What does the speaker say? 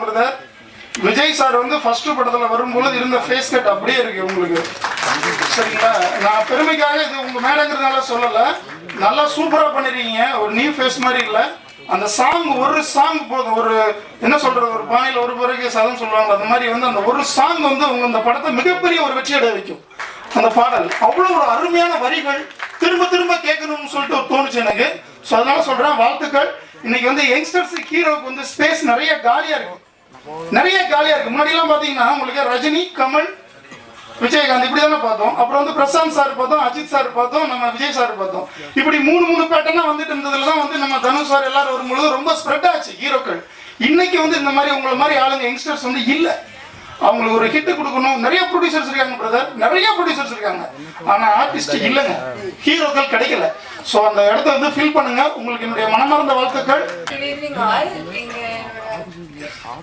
Brother, Vijay sir வந்து first படத்துல வரும்போது இருந்த ஃபேஸ் கட் அப்படியே இருக்கு உங்களுக்கு. சரிங்களா? நான் பெருமைக்காக இது உங்க மேடங்கிறதுனால சொல்லல, நல்லா சூப்பரா பண்ணிருக்கீங்க. ஒரு நியூ ஃபேஸ் மாதிரி இல்ல. அந்த சாங், ஒரு சாங் போதும். ஒரு என்ன சொல்றது, ஒரு பானையில் ஒரு பிறகு சதம் சொல்லுவாங்க, அந்த மாதிரி வந்து அந்த ஒரு சாங் வந்து உங்க இந்த படத்தை மிகப்பெரிய ஒரு வெற்றி அடைய வைக்கும். அந்த பாடல் அவ்வளவு ஒரு அருமையான வரிகள், திரும்ப திரும்ப கேட்கணும்னு சொல்லிட்டு ஒரு தோணுச்சு எனக்கு. ஸோ அதனால சொல்றேன், வாழ்த்துக்கள். இன்னைக்கு வந்து யங்ஸ்டர்ஸ் ஹீரோவுக்கு வந்து ஸ்பேஸ் நிறைய காலியா இருக்கு, நிறைய காலியா இருக்கு. முன்னாடி எல்லாம் பாத்தீங்கன்னா உங்களுக்கு ரஜினி, கமல், விஜயகாந்த் இப்படி தானே பார்த்தோம். அப்புறம் வந்து பிரசாந்த் சார் பார்த்தோம், அஜித் சார் பார்த்தோம், நம்ம விஜய் சார் பார்த்தோம். இப்படி மூணு பேட்டர்னா வந்துட்டு இருந்ததுல தான் வந்து நம்ம தனுஷ் சார் எல்லாரும் வரும்பொழுது ரொம்ப ஸ்ப்ரெட் ஆச்சு ஹீரோக்கள். இன்னைக்கு வந்து இந்த மாதிரி உங்களை மாதிரி ஆளுங்க யங்ஸ்டர்ஸ் வந்து இல்ல. அவங்களுக்கு ஒரு ஹிட் கொடுக்கணும். நிறைய ப்ரொடியூசர்ஸ் இருக்காங்க பிரதர், நிறைய ப்ரொடியூசர்ஸ் இருக்காங்க. ஆனா ஆர்டிஸ்ட் இல்லைங்க, ஹீரோக்கள் கிடைக்கல. ஸோ அந்த இடத்த வந்து ஃபில் பண்ணுங்க. உங்களுக்கு என்னுடைய மனமார்ந்த வாழ்த்துக்கள்.